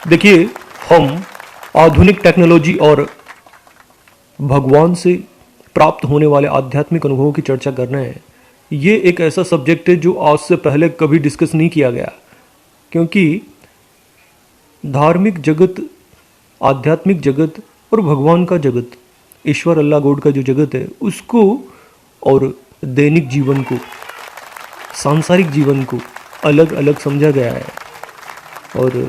देखिए, हम आधुनिक टेक्नोलॉजी और भगवान से प्राप्त होने वाले आध्यात्मिक अनुभवों की चर्चा कर रहे हैं। ये एक ऐसा सब्जेक्ट है जो आज से पहले कभी डिस्कस नहीं किया गया, क्योंकि धार्मिक जगत, आध्यात्मिक जगत और भगवान का जगत, ईश्वर अल्लाह गॉड का जो जगत है, उसको और दैनिक जीवन को, सांसारिक जीवन को अलग अलग समझा गया है। और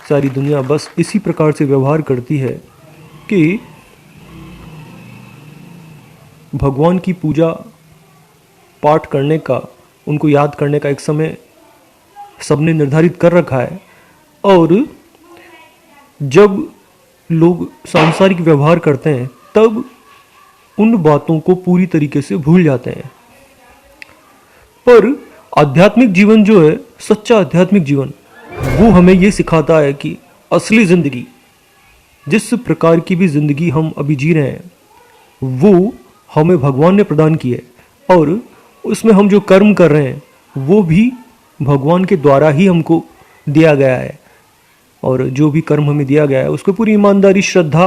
सारी दुनिया बस इसी प्रकार से व्यवहार करती है कि भगवान की पूजा पाठ करने का, उनको याद करने का एक समय सबने निर्धारित कर रखा है, और जब लोग सांसारिक व्यवहार करते हैं तब उन बातों को पूरी तरीके से भूल जाते हैं। पर आध्यात्मिक जीवन जो है, सच्चा आध्यात्मिक जीवन, वो हमें ये सिखाता है कि असली ज़िंदगी, जिस प्रकार की भी ज़िंदगी हम अभी जी रहे हैं, वो हमें भगवान ने प्रदान की है, और उसमें हम जो कर्म कर रहे हैं वो भी भगवान के द्वारा ही हमको दिया गया है। और जो भी कर्म हमें दिया गया है उसको पूरी ईमानदारी, श्रद्धा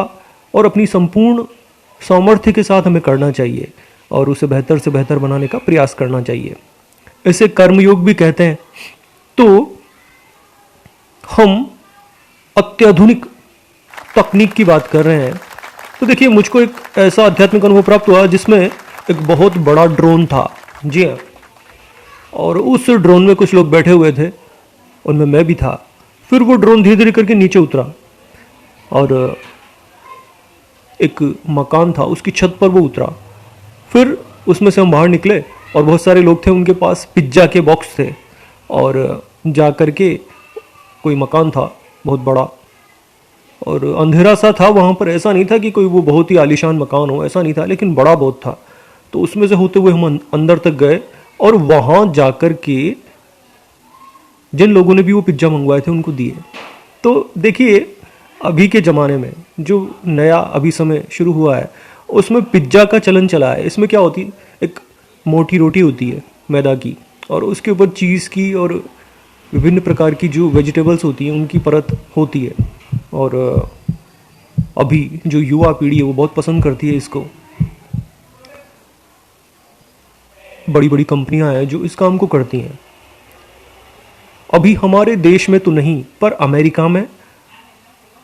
और अपनी संपूर्ण सामर्थ्य के साथ हमें करना चाहिए और उसे बेहतर से बेहतर बनाने का प्रयास करना चाहिए। इसे कर्मयोग भी कहते हैं। तो हम अत्याधुनिक तकनीक की बात कर रहे हैं। तो देखिए, मुझको एक ऐसा आध्यात्मिक अनुभव प्राप्त हुआ जिसमें एक बहुत बड़ा ड्रोन था। जी हाँ, और उस ड्रोन में कुछ लोग बैठे हुए थे, उनमें मैं भी था। फिर वो ड्रोन धीरे धीरे करके नीचे उतरा और एक मकान था, उसकी छत पर वो उतरा। फिर उसमें से हम बाहर निकले और बहुत सारे लोग थे, उनके पास पिज्ज़ा के बॉक्स थे, और जा कर के कोई मकान था बहुत बड़ा, और अंधेरा सा था वहाँ पर। ऐसा नहीं था कि कोई वो बहुत ही आलीशान मकान हो, ऐसा नहीं था, लेकिन बड़ा बहुत था। तो उसमें से होते हुए हम अंदर तक गए और वहाँ जाकर के जिन लोगों ने भी वो पिज्ज़ा मंगवाए थे उनको दिए। तो देखिए, अभी के ज़माने में जो नया अभी समय शुरू हुआ है उसमें पिज्ज़ा का चलन चला है। इसमें क्या होती है, एक मोटी रोटी होती है मैदा की, और उसके ऊपर चीज़ की और विभिन्न प्रकार की जो वेजिटेबल्स होती हैं उनकी परत होती है। और अभी जो युवा पीढ़ी है वो बहुत पसंद करती है इसको। बड़ी बड़ी कंपनियां हैं जो इस काम को करती हैं। अभी हमारे देश में तो नहीं, पर अमेरिका में,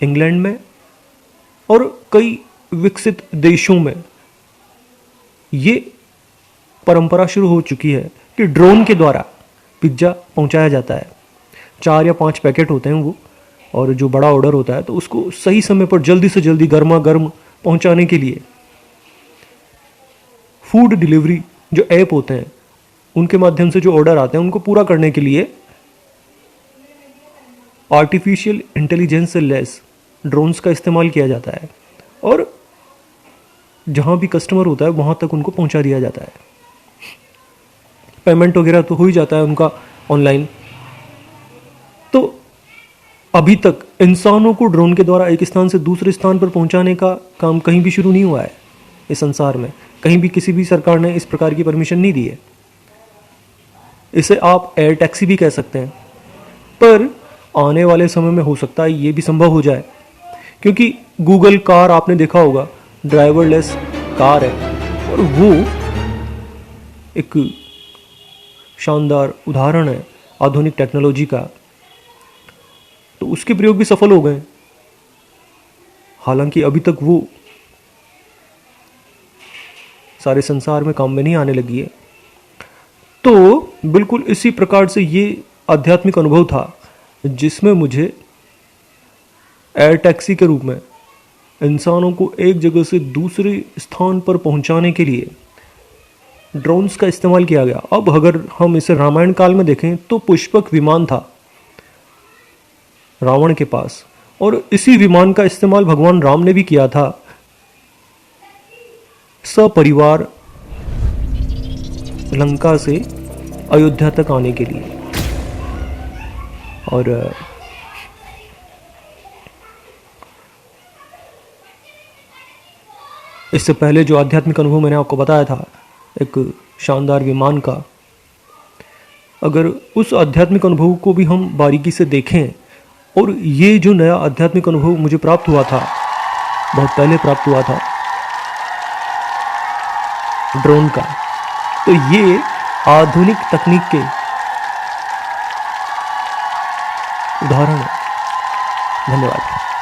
इंग्लैंड में और कई विकसित देशों में ये परंपरा शुरू हो चुकी है कि ड्रोन के द्वारा पिज्ज़ा पहुंचाया जाता है। 4 या 5 पैकेट होते हैं वो, और जो बड़ा ऑर्डर होता है तो उसको सही समय पर जल्दी से जल्दी गर्मा गर्म पहुंचाने के लिए फूड डिलीवरी जो ऐप होते हैं उनके माध्यम से जो ऑर्डर आते हैं उनको पूरा करने के लिए आर्टिफिशियल इंटेलिजेंस से लेस ड्रोन्स का इस्तेमाल किया जाता है, और जहाँ भी कस्टमर होता है वहाँ तक उनको पहुँचा दिया जाता है। पेमेंट वगैरह तो हो ही जाता है उनका ऑनलाइन। तो अभी तक इंसानों को ड्रोन के द्वारा एक स्थान से दूसरे स्थान पर पहुँचाने का काम कहीं भी शुरू नहीं हुआ है इस संसार में। कहीं भी किसी भी सरकार ने इस प्रकार की परमिशन नहीं दी है। इसे आप एयर टैक्सी भी कह सकते हैं, पर आने वाले समय में हो सकता है ये भी संभव हो जाए, क्योंकि गूगल कार आपने देखा होगा, ड्राइवरलेस कार है, और वो एक शानदार उदाहरण है आधुनिक टेक्नोलॉजी का। तो उसके प्रयोग भी सफल हो गए, हालांकि अभी तक वो सारे संसार में काम में नहीं आने लगी है। तो बिल्कुल इसी प्रकार से ये आध्यात्मिक अनुभव था जिसमें मुझे एयर टैक्सी के रूप में इंसानों को एक जगह से दूसरे स्थान पर पहुंचाने के लिए ड्रोन्स का इस्तेमाल किया गया। अब अगर हम इसे रामायण काल में देखें तो पुष्पक विमान था रावण के पास, और इसी विमान का इस्तेमाल भगवान राम ने भी किया था सपरिवार लंका से अयोध्या तक आने के लिए। और इससे पहले जो आध्यात्मिक अनुभव मैंने आपको बताया था एक शानदार विमान का, अगर उस आध्यात्मिक अनुभव को भी हम बारीकी से देखें और ये जो नया आध्यात्मिक अनुभव मुझे प्राप्त हुआ था, बहुत पहले प्राप्त हुआ था ड्रोन का, तो ये आधुनिक तकनीक के उदाहरण है। धन्यवाद।